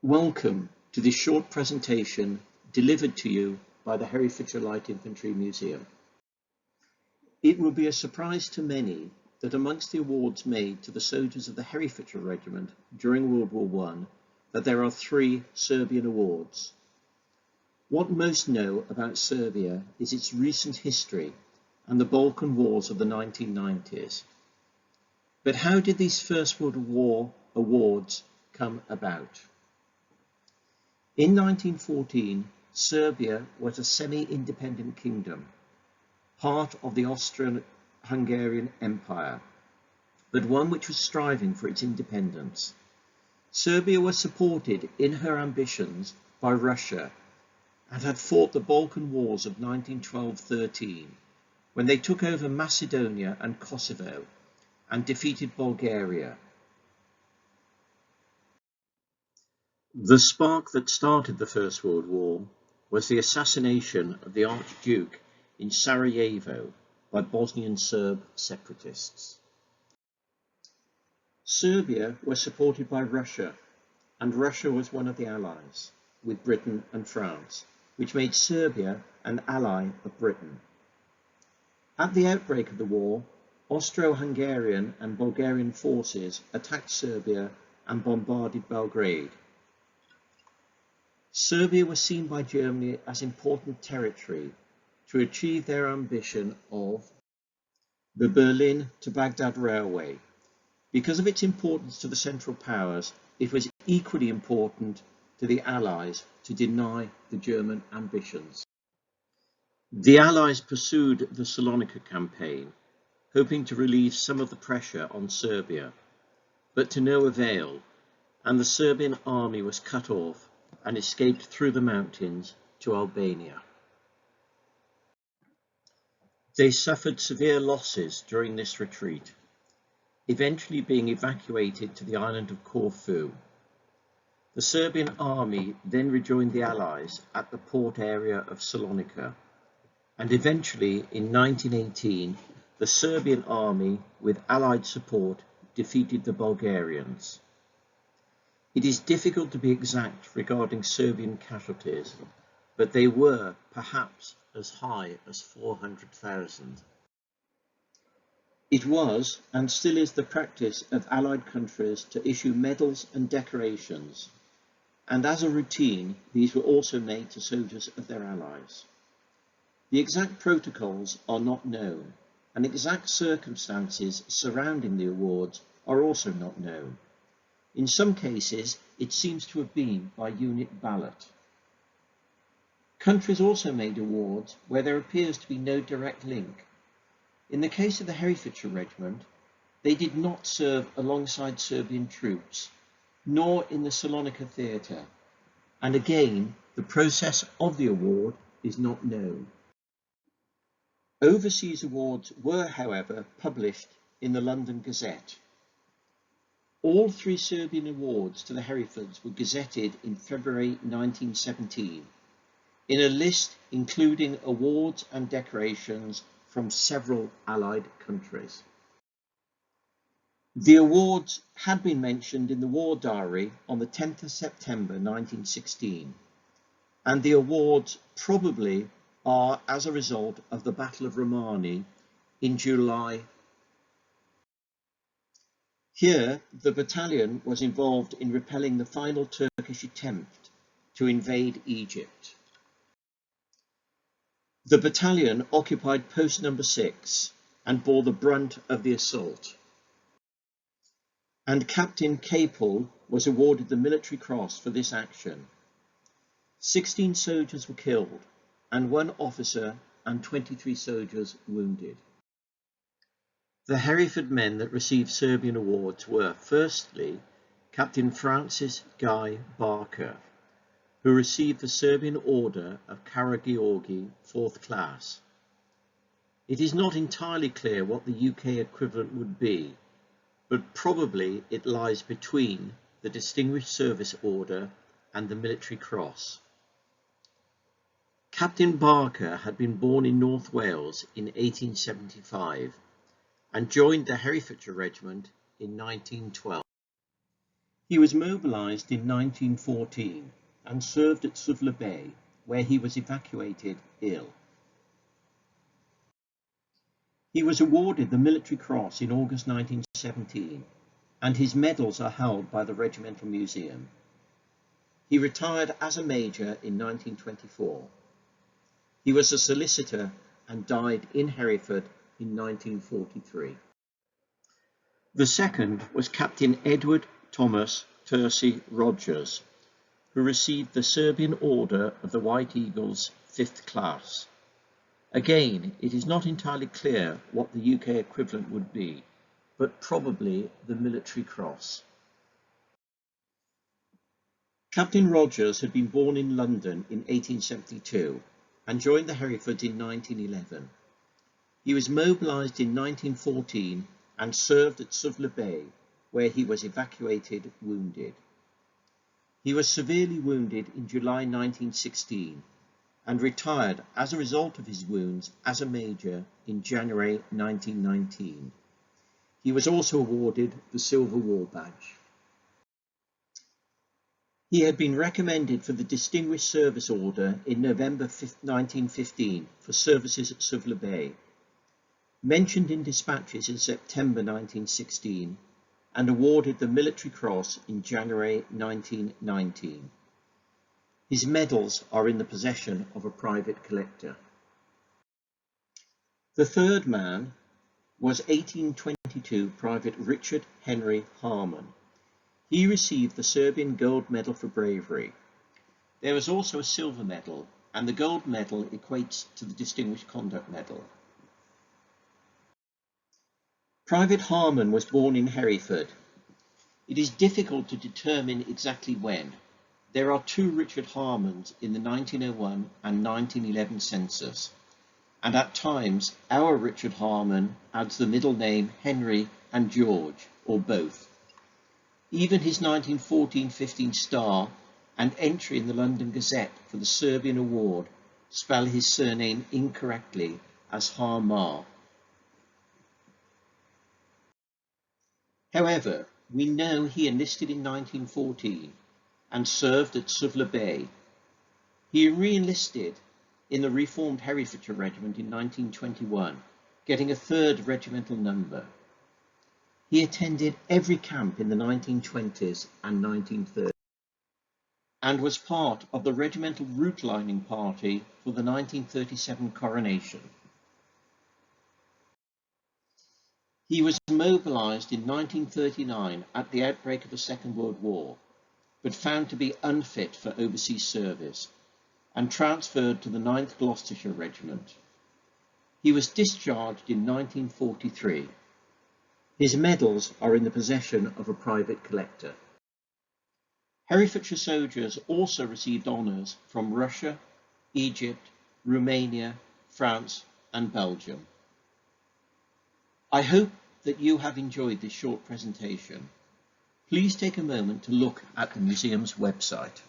Welcome to this short presentation delivered to you by the Herefordshire Light Infantry Museum. It will be a surprise to many that amongst the awards made to the soldiers of the Herefordshire Regiment during World War I, that there are 3 Serbian awards. What most know about Serbia is its recent history and the Balkan Wars of the 1990s. But how did these First World War awards come about? In 1914, Serbia was a semi-independent kingdom, part of the Austrian-Hungarian Empire, but one which was striving for its independence. Serbia was supported in her ambitions by Russia and had fought the Balkan Wars of 1912-13, when they took over Macedonia and Kosovo and defeated Bulgaria. The spark that started the First World War was the assassination of the Archduke in Sarajevo by Bosnian Serb separatists. Serbia was supported by Russia, and Russia was one of the allies, with Britain and France, which made Serbia an ally of Britain. At the outbreak of the war, Austro-Hungarian and Bulgarian forces attacked Serbia and bombarded Belgrade. Serbia was seen by Germany as important territory to achieve their ambition of the Berlin to Baghdad Railway. Because of its importance to the Central Powers, it was equally important to the Allies to deny the German ambitions. The Allies pursued the Salonika campaign, hoping to relieve some of the pressure on Serbia, but to no avail, and the Serbian army was cut off and escaped through the mountains to Albania. They suffered severe losses during this retreat, eventually being evacuated to the island of Corfu. The Serbian army then rejoined the Allies at the port area of Salonika, and eventually in 1918 the Serbian army with Allied support defeated the Bulgarians. It is difficult to be exact regarding Serbian casualties, but they were perhaps as high as 400,000. It was and still is the practice of Allied countries to issue medals and decorations, and as a routine these were also made to soldiers of their allies. The exact protocols are not known, and exact circumstances surrounding the awards are also not known. In some cases, it seems to have been by unit ballot. Countries also made awards where there appears to be no direct link. In the case of the Herefordshire Regiment, they did not serve alongside Serbian troops, nor in the Salonika theatre, and again, the process of the award is not known. Overseas awards were, however, published in the London Gazette. All 3 Serbian awards to the Herefords were gazetted in February 1917, in a list including awards and decorations from several Allied countries. The awards had been mentioned in the War Diary on the 10th of September 1916, and the awards probably are as a result of the Battle of Romani in July. Here, the battalion was involved in repelling the final Turkish attempt to invade Egypt. The battalion occupied post number 6 and bore the brunt of the assault. And Captain Capel was awarded the Military Cross for this action. 16 soldiers were killed, and 1 officer and 23 soldiers wounded. The Hereford men that received Serbian awards were, firstly, Captain Francis Guy Barker, who received the Serbian Order of Karageorgi, 4th class. It is not entirely clear what the UK equivalent would be, but probably it lies between the Distinguished Service Order and the Military Cross. Captain Barker had been born in North Wales in 1875 and joined the Herefordshire Regiment in 1912. He was mobilised in 1914 and served at Suvla Bay, where he was evacuated ill. He was awarded the Military Cross in August 1917, and his medals are held by the Regimental Museum. He retired as a major in 1924. He was a solicitor and died in Hereford in 1943. The second was Captain Edward Thomas Percy Rogers, who received the Serbian Order of the White Eagles 5th class. Again, it is not entirely clear what the UK equivalent would be, but probably the Military Cross. Captain Rogers had been born in London in 1872 and joined the Herefords in 1911. He was mobilised in 1914 and served at Suvla Bay, where he was evacuated wounded. He was severely wounded in July 1916 and retired as a result of his wounds as a major in January 1919. He was also awarded the Silver War Badge. He had been recommended for the Distinguished Service Order in November 1915 for services at Suvla Bay, mentioned in dispatches in September 1916, and awarded the Military Cross in January 1919. His medals are in the possession of a private collector. The third man was 1822 Private Richard Henry Harmon. He received the Serbian Gold Medal for bravery. There was also a silver medal, and the gold medal equates to the Distinguished Conduct Medal. Private Harmon was born in Hereford. It is difficult to determine exactly when. There are two Richard Harmons in the 1901 and 1911 census, and at times our Richard Harmon adds the middle name Henry and George, or both. Even his 1914-15 star and entry in the London Gazette for the Serbian Award spell his surname incorrectly as Harmar. However, we know he enlisted in 1914 and served at Suvla Bay. He re-enlisted in the reformed Herefordshire Regiment in 1921, getting a 3rd regimental number. He attended every camp in the 1920s and 1930s and was part of the regimental route lining party for the 1937 coronation. He was mobilised in 1939 at the outbreak of the Second World War, but found to be unfit for overseas service and transferred to the 9th Gloucestershire Regiment. He was discharged in 1943. His medals are in the possession of a private collector. Herefordshire soldiers also received honours from Russia, Egypt, Romania, France and Belgium. I hope that you have enjoyed this short presentation. Please take a moment to look at the museum's website.